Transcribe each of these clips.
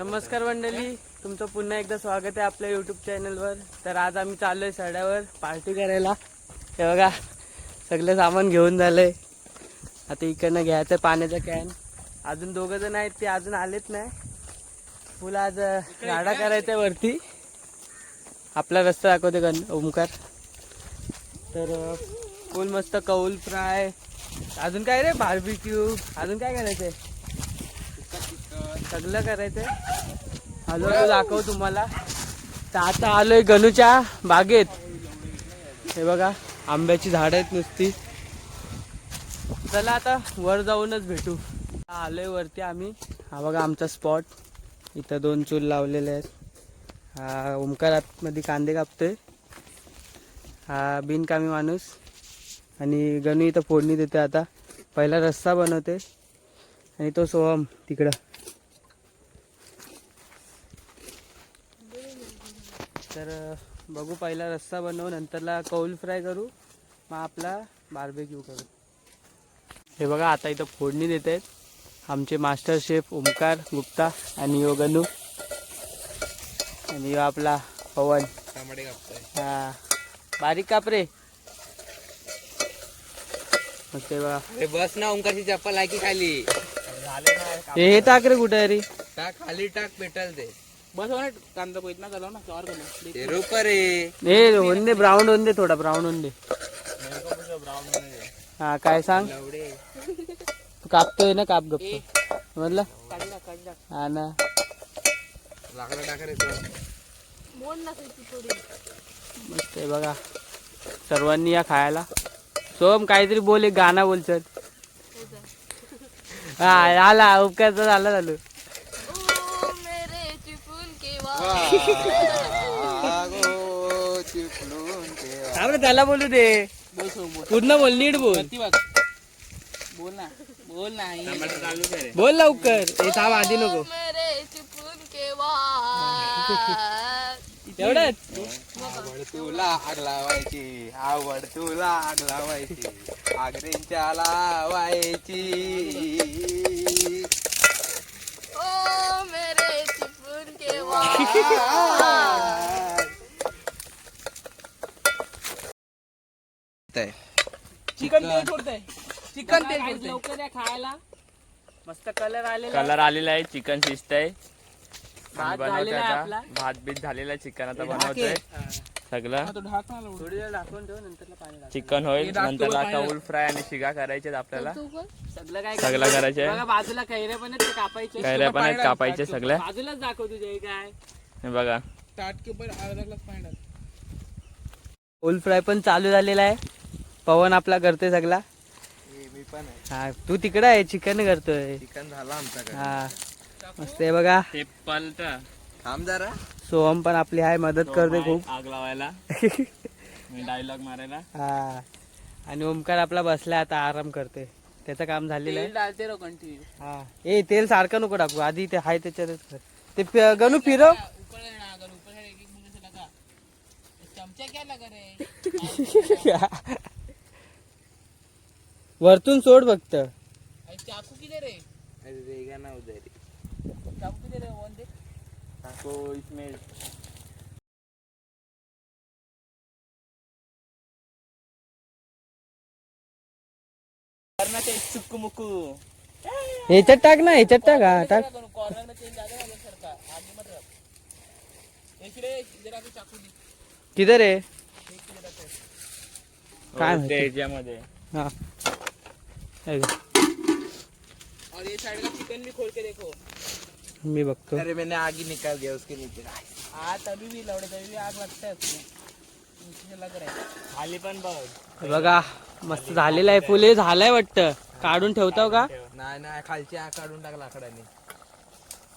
नमस्कार मंडळी, तुमचं पुन्हा एकदा स्वागत आहे आपल्या यूट्यूब चॅनलवर. तर आज आम्ही चाललोय सड्यावर पार्टी करायला. हे बघा सगळं सामान घेऊन झालंय. आता इकडनं घ्यायचं पाण्याचा कॅन. अजून दोघं जण आहेत, ते अजून आलेच नाही. फुल आज गाडा करायचा वरती. आपला रस्ता दाखवते ओमकार. तर फुल मस्त कौल फ्राय, अजून काय रे बार्बिक्यू, अजून काय करायचंय, सगळं करायचंय. आलो तो दाखव तुम्हाला. तर आता आलोय गणूच्या बागेत. हे बघा आंब्याची झाड आहेत नुसती. चला आता वर जाऊनच भेटू. आलोय वरती आम्ही. हा बघा आमचा स्पॉट. इथं 2 चूल लावलेले आहेत. हा ओमकार आतमध्ये कांदे कापतोय. हा बिनकामी माणूस. आणि गणू इथं फोडणी देते. आता पहिला रस्सा बनवते. आणि तो सोहम तिकडं. तर बघू, पहिला रस्सा बनवू, नंतरला कौल फ्राय करू, मग आपला बार्बेक्यू करू. हे बघा आता इथं फोडणी देत आहेत आमचे मास्टर शेफ ओमकार गुप्ता आणि यो गणू आणि यो आपला पवन. हा बारीक काप रे. मग ते बघा बस ना, ओंकारची चप्पल आहे की खाली. हे टाक रे कुठे रे. टाक खाली, टाक पेटल ते. बस कांदा को इतना करो ना, और करो ते रोपर रे. हे होऊन दे, ब्राऊन होऊन दे, थोडा ब्राऊन होऊन दे. हा काय सांग, तू कापतोय ना, काप गप्प म्हणलं. हा ना, लाकडं टाक रे. मस्त आहे बघा. सर्वांनी या खायला. सोम काहीतरी बोल, एक गाणं बोल चल. हा आला उपकारचा झाला झालो. त्याला बोलू दे, पूर्ण बोल, नीट बोल. बोल ना, बोल ना. बोल लवकर. हे थांब आधी नको. एवढंच. आवड तुला आग लावायची, आवड तुला आग लावायची, आगरींच्या लावायची. ओ मेरे चिपळूण के चिकन तेल सोडतंय, चिकन तेल सोडतंय. लवकर या खायला. मस्त कलर आलेला आहे. चिकन शिजतंय. भात झालेला आहे आपला. भात बीत झालेला चिकन आता बनवतोय सगळं. तो ढाक ना लवकर. थोडी वेळ दाखवून ठेव, नंतरला पाणी टाक. चिकन होईल, नंतर कौल फ्राय आणि शिगा करायचे आपल्याला. सगळं करायचंय. बघा बाजूला कैऱ्या पण आहेत, ते कापायचे. कैऱ्या पण आहेत कापायचे सगळ्या. बाजूलाच दाखव तुझे काय. हे बघा टाट के ऊपर आधा ग्लास पानी डाल. कौल फ्राय पण चालू झालेला आहे. पवन आपला करतोय सगळा. मी पण आहे. हा तू तिकडे आहे, चिकन करतोय. चिकन झाला आमच्याकडे. हा मस्त आहे बघा. ते पलट थांब जरा. सोहम पण आपली आहे, मदत करते खूप. आग लावायला, डायलॉग मारायला. हा आणि ओमकार आपला बसलाय आता, आराम करते. त्याचं काम झालेलं आहे. तेल डालते रहो कंटिन्यू. हा ए तेल सारखं नको टाकू, आधी ते हाय त्याच्यातच कर. ते गणू फिरव. ऊपर लेना, अगर ऊपर है एक मुंह से लगा. चमचा क्या लगा रे? वरतून सोड फक्त. अरे चाकू किधर रे? अरे रेगा ना उधर. चाकू किधर है? वन दे. तो इसमें करना चाहिए चुक्कू मुक्कू. ह्याच्यात टाक ना, ह्याच्यात टाक. हा टाक. कॉर्नर में चेंज आ गया ना सर का. आगे मत रख. इकडे इधर आके चाकू दे. किधर आहे काय ते माहिती. ह्याच्यामध्ये हा हे घे. और ये साइड का चिकन भी खोल के देखो. मी बघतो. अरे मैंने आग ही निकाल दिया उसके नीचे. हाँ तभी भी लौड़े, तभी भी आग लगता है उसमें. नीचे लग रहा है. खाली पण बघ. बघा मस्त झालेलं आहे. फुल हे झालंय वाटतं. काढून ठेवताव का. नाही नाही, खालची आग काढून टाक लाकडाने.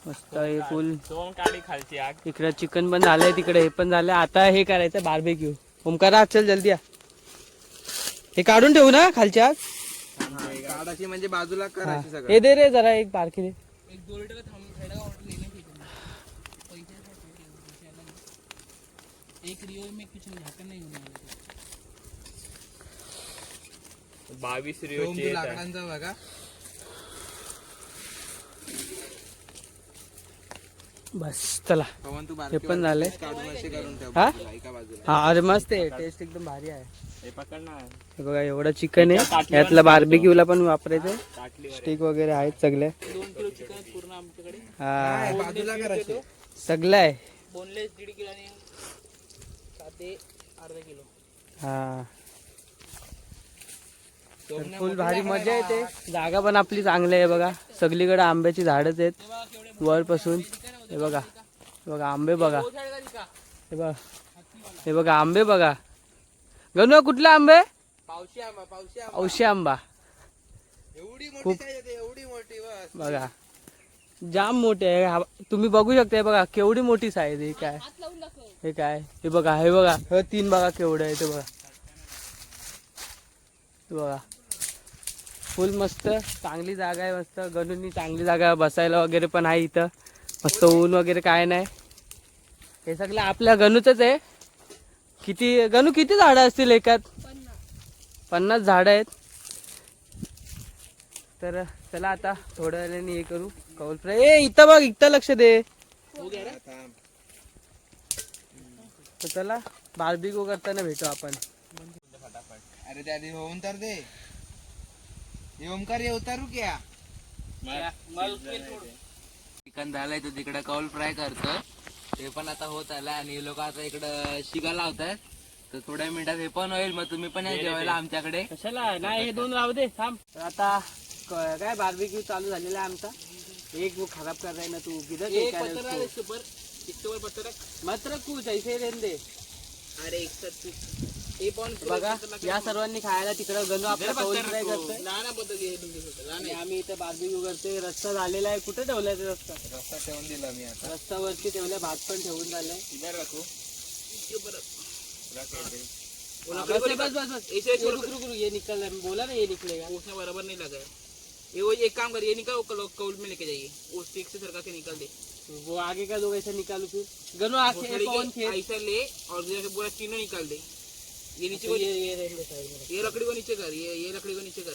मस्त हे फुल. दोन काढी खालची आग. इकडे चिकन पण झालंय, तिकडे हे पण झालंय. आता हे करायचं बार्बेक्यू. ओमकार चल जल्दी या. हे काढून ठेवू ना खालची आग. काढायची म्हणजे बाजूला हा. करायची सगळं. हे दे रे जरा, एक बारकी दे. एक 2 लीटर का थैला का ऑर्डर लेने की पैसे 1 रियो में कुछ ढक्कन नहीं होने वाला. 22 सोम रिओची तू येत आहे. लाकडांचा बघा. बस चला पवन तू हे बारकी पण झाले. काढून असे करून ठेव हा? बाजूला, एका बाजूला. हा अरे मस्त आहे टेस्ट एकदम भारी आहे. हे पकडणार हे बघा एवढं चिकन आहे यातलं बार्बिक्यूला पण वापरायचं. स्टिक वगैरे आहेत सगळे. 2 किलो चिकन आहे पूर्ण आमच्याकडे. हा नाही, बाजूला कर असे. सगळं आहे. बोनलेस 1.5 किलो आणि साधे अर्धा किलो. हा फुल भारी मजा येते. जागा पण आपली चांगली आहे बघा. सगळीकडे आंब्याची झाडच आहेत वरपासून. हे बघा हे बघा आंबे बघा. हे बघा हे बघा आंबे बघा. गणू कुठला आंबे? पावशी आंबा, पावशी आंबा. औशी आंबा एवढी मोठी खूप- size येते, एवढी मोठी बस. बघा जाम मोठे आहे. तुम्ही बघू शकता. हे बघा केवढी मोठी साईज आहे. काय हे काय हे बघा हे 3 बघा केवढं आहे ते बघा. हे बघा फुल मस्त चांगली जागा आहे. मस्त गणूंनी चांगली जागा बसायला वगैरे पण आहे इथं. मस्त ऊन वगैरे काय नाही. हे सगळं आपल्या गणूचंच आहे. किती गणू किती झाडं असतील एकात? 50 झाडं आहेत. तर चला आता थोड्या वेळाने हे करू कौल फ्राय. ए इथं बघ इथं लक्ष दे. थांब. तर चला बार्बिक्यू करताना भेटू आपण. अरे त्या आधी होऊन तर दे. हे ओमकार ये उतारू क्या? चिकन झालंय तो तिकडे कौल फ्राय करतो. ते पण आता होत आलं आणि लोक आता इकडं शिगा लावतात. तर थोड्या मिनिटात हे पण होईल. मग तुम्ही पण या जेवायला आमच्याकडे. कशाला नाही हे 2 राहू दे थांब. तर आता काय बार्बिक्यू चालू झालेला आहे आमचा. एक वो खराब कर रहा है ना तू किधर एक देखा है पत्थर उसको? है इसके ऊपर पत्थर रख. मत रख कुछ ऐसे रहने दे. अरे एक साथ तू हे पण बघा या सर्वांनी खायला तिकडं गणू आपला कौल फ्राय करतोय लहान पद्धत आहे तुमच्या आणि आम्ही इथे बार्बिक्यू करतोय. रस्ता झालेला आहे. कुठे ठेवलाय ते रस्ता? रस्ता ठेवून दिला मी आता. रस्त्यावरती ठेवलाय. भात पण ठेवून झालाय. इधर रखू. बस बस बस बस. ये रुक रुक रुक ये निकल रहा है. बोला ना ये निकलेगा. उसने बराबर नहीं लगा है. ये वो एक काम कर, ये निकाल वो कौल में लेके जाइए. वो स्टिक से सरका के निकाल दे. वो आगे का लोग ऐसे निकालू फिर. गणू आखे कौन खेत? ऐसा ले और जैसे पूरा तीनों निकाल दे. ये नीचे को ये रहने दे साइड में. ये लकड़ी को नीचे कर. ये लकड़ी को नीचे कर.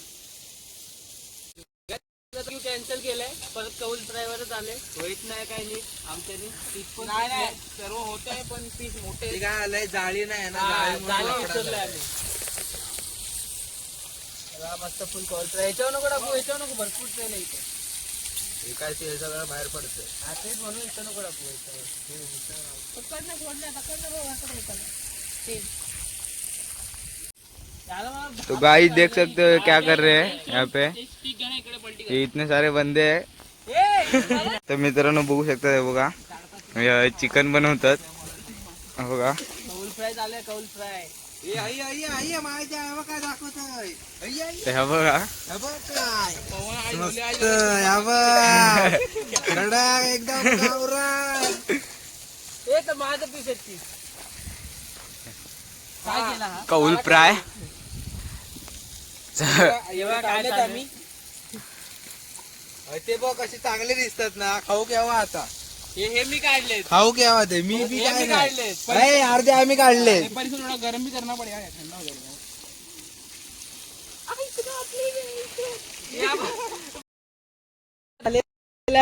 कॅन्सल केलंय. परत कौल फ्रायवरच आले. होईत नाही काय नाही आमच्यानी. नाही नाही सर्व होत आहे पण पीस मोठे. ते काय आलंय जाळी नाही ना. झाले विसरलोय आम्ही. बघा, मस्त फुल कौल फ्राय. याच्यावर नको टाकू. याच्यावर नको. भरपूर तेल आहे इथे. हे काय तेल सगळं बाहेर पडतंय. हा तेच म्हणून इथं नको टाकू. याच्यावर तो गाइस देख सकते हो क्या कर रहे हैं यहाँ पे. स्टिक घ्या ना इकडे पलटी. ये इतने सारे बंदे आहे. तर मित्रांनो बघू शकता हे बघा चिकन बनवतात. बघा कौल फ्राय झाले. कौल फ्राय काय दाखवतोय. हे बघा. मस्त एकदम गावरान. हे तर माझं पीस आहेत ती. काय केला हा? कौल फ्राय. एवढा काढलेत आम्ही. ते बघ कसे चांगले दिसतात ना. खाऊ केव्हा आता. हे मी काढलेत. खाऊ केव्हा ते मी बी हे काय मी नाही. काढलेत. अरे अर्धे आम्ही काढले. पर इसको थोड़ा गर्म भी करना पड़ेगा. ठंडा हो जाएगा.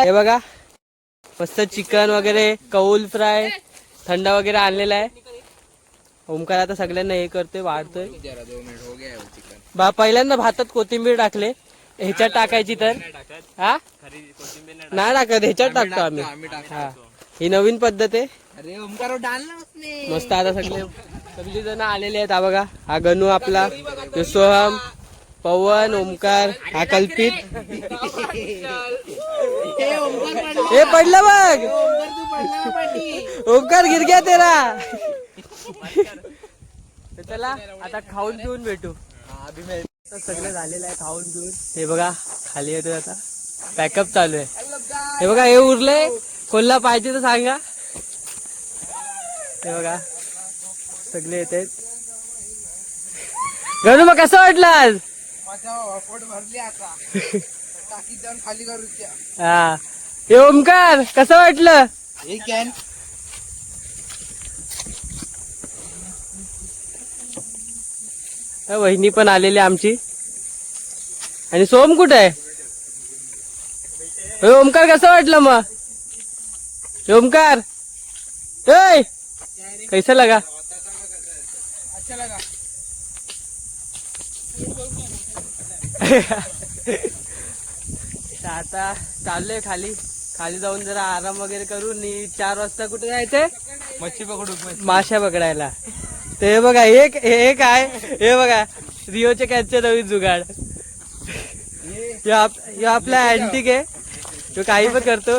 हे बघा मस्त चिकन वगैरे कौल फ्राय थंड वगैरे आणलेला आहे. ओमकार आता सगळ्यांना हे करतोय वाढतोय. जरा 2 मिनिट हो गया चिकन. पहिल्यांदा भातात कोथिंबीर टाकले. ह्याच्यात टाकायची तर हा नाही टाकत. ह्याच्यात टाकतो आम्ही. हा ही नवीन पद्धत आहे. अरे ओमकार डाल ना उसने. मस्त आता सगळी जण आलेले आहेत. हा बघा हा गणू आपला. हे सोहम पवन ओमकार हा कल्पित. हे पडलं बघ. ओमकार गिर गया तेरा. तर चला आता खाऊन पिऊन भेटू. सगळं झालेलं आहे खाऊन पिऊन. हे बघा खाली येतोय आता. पॅकअप चालू आहे. हे बघा हे उरलंय. कोणला पाहिजे तर सांगा. हे बघा सगळे येत आहेत. गणू मग कसं वाटलं आज? माझा पोट भरली आता. टाकीत जाऊन खाली करूच्या. हा हे ओमकार कसं वाटलं? हे कॅन वहिनी पण आलेली आमची. आणि सोम कुठे आहे? ओमकार कसं वाटलं मग? ओमकार ए कैसा लगा? अच्छा लगा. तर आता चाललोय खाली खाली जाऊन जरा आराम वगैरे करून 4 वाजता कुठे जायचंय? मच्छी पकडू माश्या पकडायला. तर हे बघा एक आहे, हे बघा रिओच्या कॅचचे नवीन जुगाड. ह्यो आपला अँटिक आहे, तो काही पण करतो.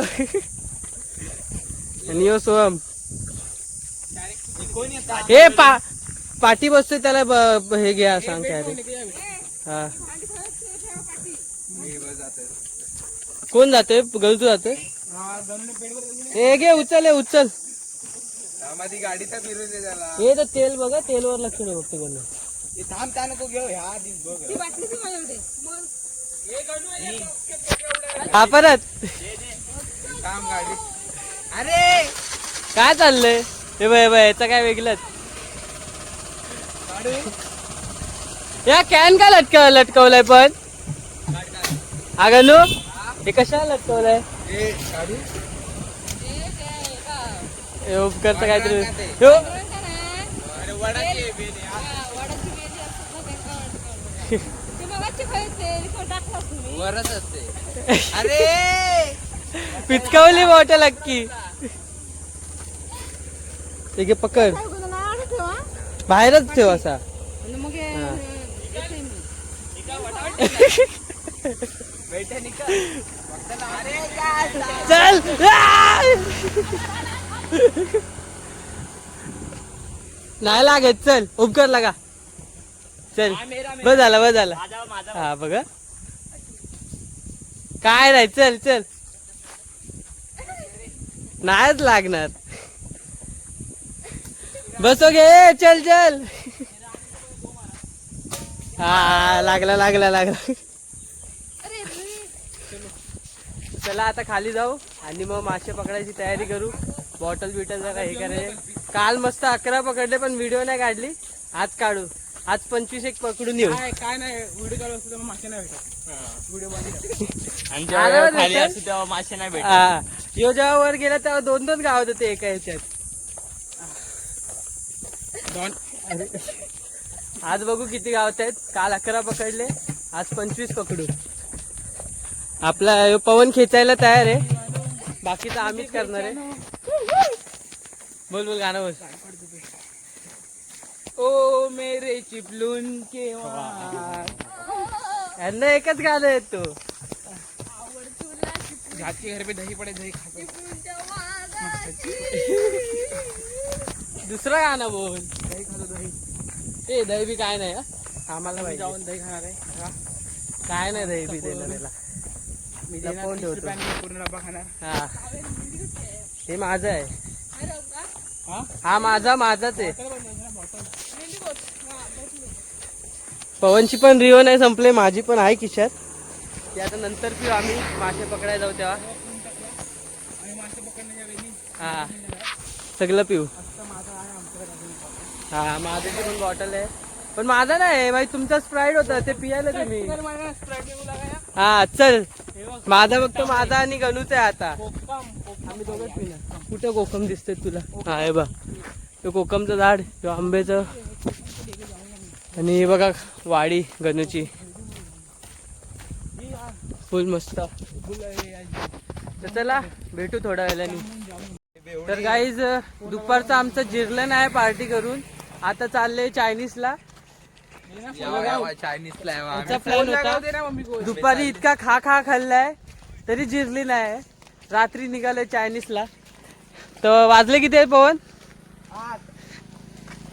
आणि ह्यो सोहम हे पाठी बसतोय त्याला हे घ्या सांगते अरे. हा कोण जातोय? गलतू जातोय. हे घे उचल हे उचल. गाडीचा फिरून दे त्याला. हे तर तेल बघा तेलवर लक्ष नाही बघतो कोण. थांब त्या नको घेऊ ह्या हा परत काम गाडी. अरे काय चाललंय? हे बाय याचा काय वेगळंच. या कॅन का लटकवलाय पण? अगं नो हे कशाला लटकवलाय? हे उपकरचं काहीतरी ह्यो. वरच असते. अरे पिचकावली बॉटल अक्की. ठीक आहे पकड बाहेरच ठेव असा. चल नाही लागत. चल उपकर लागा. चल बस झाला. हा बघा काय नाही. चल चल नाहीच लागणार. बसो घे. चल चल. हा लागला. चला आता खाली जाऊ आणि मग मासे पकडायची तयारी करू. बॉटल जरा हे करायचे. काल मस्त 11 पकडले पण व्हिडिओ नाही काढली. आज काढू. आज 25 एक पकडून येऊ. काय नाही व्हिडिओ चालू असतो तेव्हा मासे नाही भेटत. व्हिडिओ बंद. आणि जेव्हा खाली असतो तेव्हा मासे नाही भेटत. हा यो जेव्हा वर गेला तेव्हा 2 गावात होते एका ह्याच्यात. आज बघू किती गावात आहेत. काल 11 पकडले आज 25 पकडू. आपला पवन खेचायला तयार आहे. बाकीचं आम्हीच करणार आहे. बोल गाणं बोल. ओ मेरे चिपलून के वार. यांना एकच गाणं येतो. घाटके घर पे दही पडे दही खातो. दुसरं गाणं बोल. दही खातो दही. ते दही बी काय नाही आम्हाला माहिती. जाऊन दही खाणार आहे. काय नाही दही बी देणार याला. मी लपवून देणार 30 ठेवतो. रुपयांनी पूर्ण डबा खाणार. हा हे माझं आहे. हा हा माझाच आहे. पवनची पण रिओ नाही संपले. माझी पण आहे खिशात. ते आता नंतर पिऊ आम्ही मासे पकडायला जाऊ तेव्हा. आणि मासे पकडण्याच्या वेळी हा सगळं पिऊ. हा माझी पण बॉटल आहे पण माझा नाही भाई. तुमचा स्प्राईट होता ते पियाला तुम्ही. हा चल माझा फक्त माझा आणि गणूच आहे आता. आम्ही दोघंच पिणार. कुठं कोकम दिसतंय तुला? हा हे बघ ते कोकमचं झाड किंवा आंब्याचं. आणि हे बघा वाडी गणूची फुल मस्त. तर चला भेटू थोड्या वेळाने. तर गाईज दुपारचं आमचं जिरलं नाही पार्टी करून. आता चाललंय चायनीजला. चायनीजला आमचा प्लॅन होता. दुपारी इतका खा खाल्लाय तरी जिरली नाही. रात्री निघालोय चायनीजला. तर वाजले किती आहे पवन?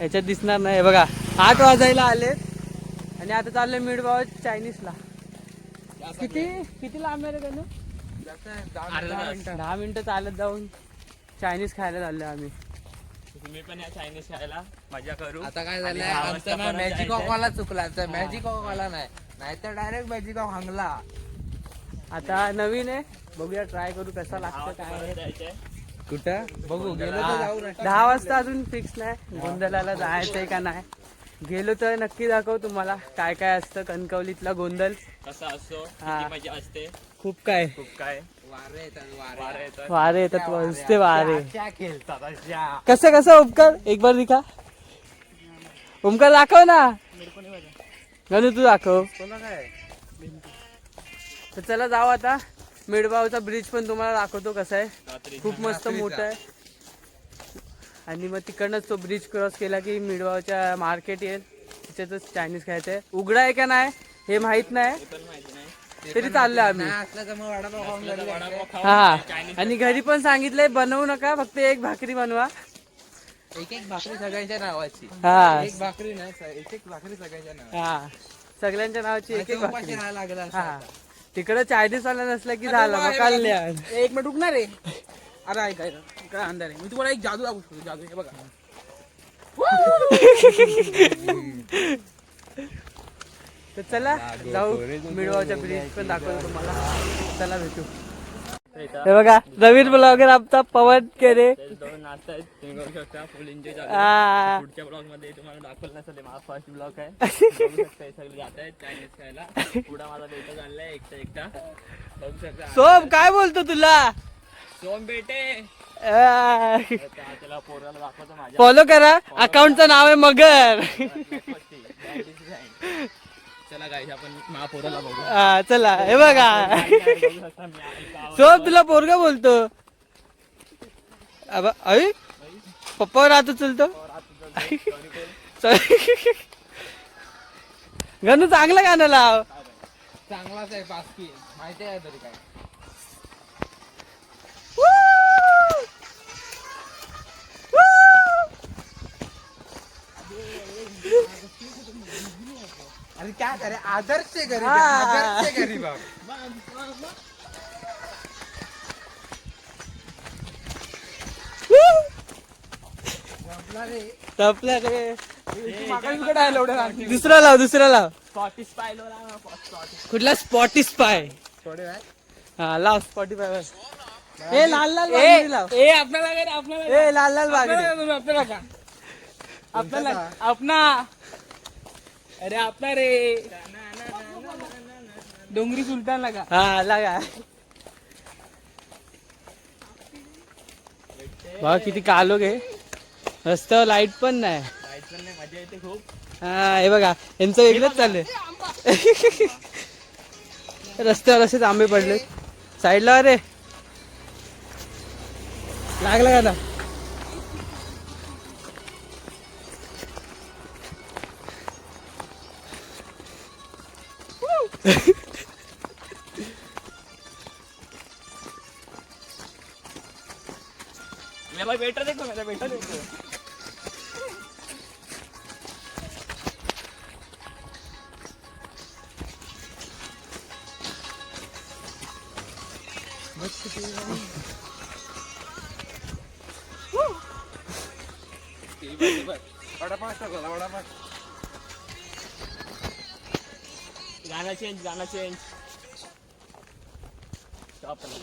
याच्यात दिसणार नाही. बघा 8 वाजायला आले आणि आता चाललोय मिडबाव चायनीजला. किती लांब आहे रे गणू? 10 मिनिटं चालत जाऊन चायनीज खायला चाललोय आम्ही. तुम्ही पण या चायनीज खायला मजा करू. आता काय झालंय आणि 6 आमचा वाजता ना परत मॅजिक जायचं. ऑकवाला चुकला. मॅजिक ऑकवाला नाही तर डायरेक्ट मॅजिक ऑक हंगला. आता नवीन आहे बघूया ट्राय करू कसा लागतं काय आहे. जायचंय. कुठं बघू गेलो तर जाऊ ना. 10 वाजता अजून फिक्स नाही. गोंधळाला जायचंय का नाही. गेलो तर नक्की दाखव तुम्हाला काय काय असतं कणकवलीतला गोंधळ कसा असतो हा. किती मजा असते. खूप काय. खूप काय वारे येतात वारे येतात. वारे येतात नुसते वारे. क्या खेळतात अशा. कसं ओमकार एक बार दिखा. ओमकार दाखव ना. गणू तू दाखव. तर चला जाऊ आता. मिडबावचा ब्रिज पण तुम्हाला दाखवतो कसा आहे. खूप मस्त मोठा आहे. आणि मग तिकडनंच तो ब्रिज क्रॉस केला की मिडबावच्या मार्केट येईल. तिच्यातच चायनीज खायचं आहे. उघडा आहे का नाही हे माहित नाही तरी चाललोय आम्ही. असलं तर मग वडापाव खाऊन घरी जायचं. हा आणि घरी पण सांगितलंय बनवू नका फक्त एक भाकरी बनवा. एक भाकरी सगळ्यांच्या नावाची. हा एक भाकरी नाही एक भाकरी सगळ्यांच्या नावाची. हा सगळ्यांच्या नावाची एक एक भाकरी. राहायला लागला असं. हा तिकडं चायनीज वाला नसला की झालं मग कल्याण. एक मिनिट रुकणार रे. अरे ऐका इकडे अंधार आहे. मी तुम्हाला एक जादू दाखवू शकतो. जादू हे बघा. तर चला जाऊ मिडवाच्या ब्रिज पण दाखवतो तुम्हाला. चला भेटू. हे बघा नवीन ब्लॉगर आमचा पवन केरे. दोन नाश्ता आहेत तुम्ही करू शकता. फुल एन्जॉय हा. पुढच्या ब्लॉग मध्ये तुम्हाला दाखवलं नसेल माझा फर्स्ट ब्लॉग आहे. बघू शकता हे सगळे जात आहेत चायनीज खायला. पुढा माझा बेटा चाललाय एकटा बघू शकता. सोम काय बोलतो तुला. सोम बेटे आ, त्याला पोराला दाखवतो माझ्या. फॉलो करा. अकाउंटचं नाव आहे मगर. चला गाईस आपण महापोराला बघू. हा, चला हे बघा सोम तुला पोरगा बोलतो. अरे पप्पावर राहतो चलतो. गणू चांगलं गाणं लाव. चांगलाच आहे पाचकी माहिती आहे तरी काय. अरे क्या करे आदर्श गरीब आहे, आदर्श गरीब आहे. तपला रे. दुसरा लाव. कुठला स्पॉटिफाय. हा लाव स्पॉटिफाय वर. ए लाल बांगडी लाव. ए आपल्याला ए लाल बांगडी. आपला अरे आपला रे डोंगरी सुलतान लगा. हा लागा. बघा किती कालो गे. रस्त्यावर लाईट पण नाही. मजा येते खूप. हा हे बघा यांचं वेगळंच चाललंय. रस्त्यावर असेच आंबे पडले साईडला. अरे लागला का ना. मेरा बेटा देखो. वडापाव टाकला वडापाव. गाना चेंज.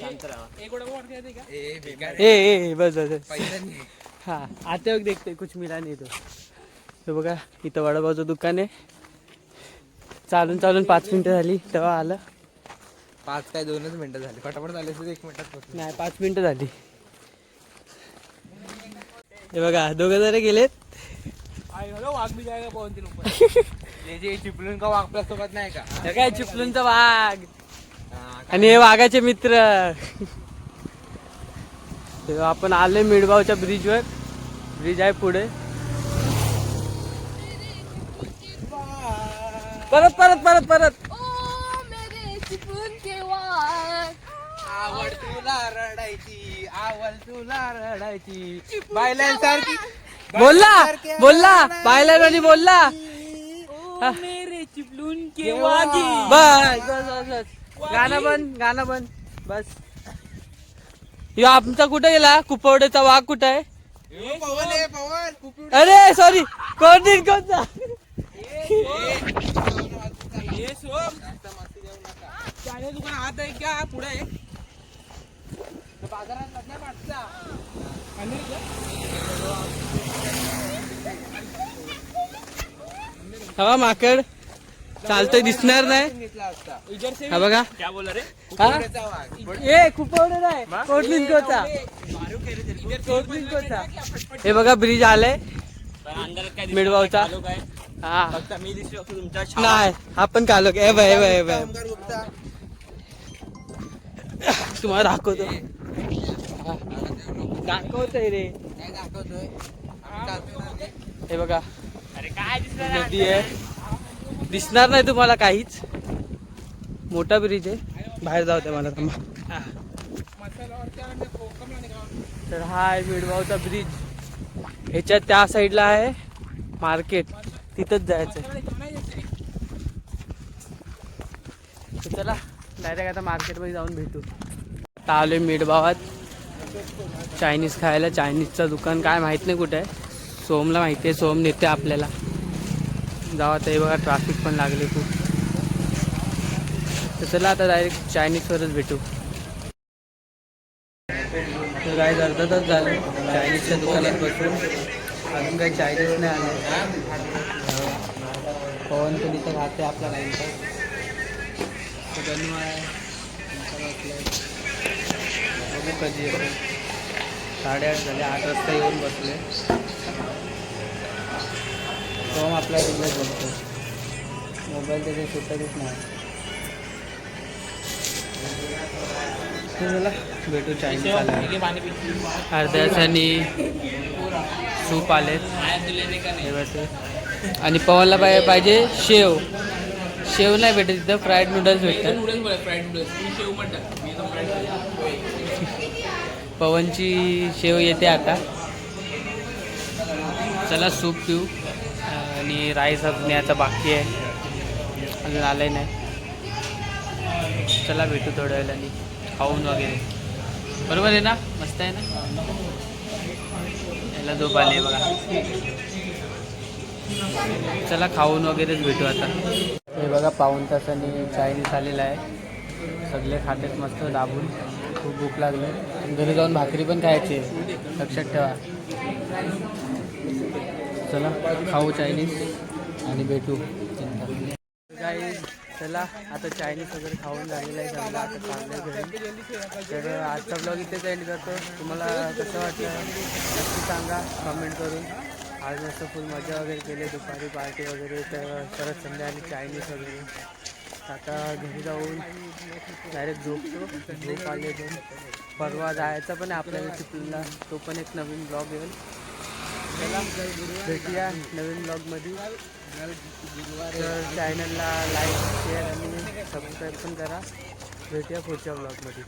शांत राहा. एक वडापाव वाटते का? ए बेकार ए बस. पैसा नाही. हा आता देखते कुछ मिला नाही तो. हे बघा इथं वडापावचं दुकान आहे. चालून 5 मिनिटं झाली तेव्हा आलं. 5 काय 2च मिनिटं झाली. फटाफट झाले असते 1 मिनिटात पोहोचले. नाही 5 मिनिटं झाली. हे बघा दोघं जरा गेलेत. वाघ भी जाएगा पवन दिन ऊपर. जे चिपळूण का आपल्या सोबत नाही का. हे काय चिपलूनचा वाघ आणि हे वाघाचे मित्र. तेव्हा आपण आलोय मिडबावच्या ब्रिजवर. ब्रिज आहे पुढे. परत ओ मेरे चिपळूण के वाघ. आवड तुला रडायची बायलांसारखी. बोलला बायलांनी बोलला. मेरे चिपळूण के वाघी. बस. गाणं बन बस. यो आमचा कुठे गेला. कुपवड्याचा वाघ कुठे आहे. पवन अरे सॉरी कोणचा. ये सोम चायना दुकान आत आहे क्या पुढे आहे. बाजारात मधल्या मागचा. हवा माकड. चालतोय दिसणार नाही हा बघा क्या बोला रे हा ए कुपवडे नाही कोटलिंकोचा कोटलिंकोचा हे बघा ब्रिज आलाय अंधारात काय मिडवावचा दिसलं काय हा फक्त मी दिसलो असतो तुमच्या नाही आपण कालो ए बाय ए बाय ए बाय तुम्हाला दाखवतो दाखवतोय रे हे बघा अरे काय दिसलं नदी आहे दिसणार नाही तुम्हाला काहीच मोठा ब्रिज आहे बाहेर जाऊ दे मला थांबा तर हा आहे मिडवावचा ब्रिज ह्याच्या त्या साईडला आहे मार्केट तिथंच जायचं चला डायरेक्ट आता मार्केटमध्ये जाऊन भेटू आता आलोय मिडबावात चायनीज खायला चायनीजचं दुकान काय माहीत नाही कुठे आहे सोमला माहिती आहे सोम नेते आपल्याला जावा ते बघा ट्रॅफिक पण लागले खूप तर चला आता डायरेक्ट चायनीजवरच भेटू तर काय अर्धातच झालं चायनीजच्या दुकानात बसून अजून काही चायनीज नाही आलं पवन पण इथं राहते आपला लाईनचा गणू आहे बघू कधी येतो 8:30 झाले 8 वाजता येऊन बसले पवन आपला रिंगच बघतो मोबाईल त्याचे सुटतच नाही चला भेटू चायनीज आला अर्ध्याच्यानी सूप आलेत आणि पवनला पाहिजे शेव शेव नाही भेटत तिथं फ्राईड नूडल्स भेटतात फ्राईड नूडल्स मी शेव म्हणतात मी तर फ्राईड पवनची शेव येते आता चला सूप पिऊ आणि राईस अजून याचा बाकी आहे अजून आलंय नाही चला भेटू थोड्या वेळाने खाऊन वगैरे बरोबर आहे ना मस्त आहे ना याला झोप आली बघा चला खाऊन वगैरेच भेटू आता हे बघा पाऊण तासाने चायनीज आलेला आहे सगळे खातेत मस्त दाबून खूप भूक लागली घरी जाऊन भाकरी पण खायची लक्षात ठेवा चला खाऊ चायनीज आणि भेटू काही चला आता चायनीज वगैरे खाऊन झालेलं आहे सगळं आता चाललं घरी तर आजचा ब्लॉग इथेच एंड करतो तुम्हाला कसं वाटलं नक्की सांगा कमेंट करून आज मस्त फुल मजा वगैरे केली दुपारी पार्टी वगैरे तर परत संध्याकाळी चायनीज वगैरे आता घरी जाऊन डायरेक्ट झोप आले पण परवा जायचा पण आपल्याला चिपळूणला तो पण एक नवीन ब्लॉग येईल चला भेटूया नवीन ब्लॉगमध्ये तर चॅनलला लाईक शेअर आणि सबस्क्राईब पण करा भेटूया पुढच्या ब्लॉगमध्ये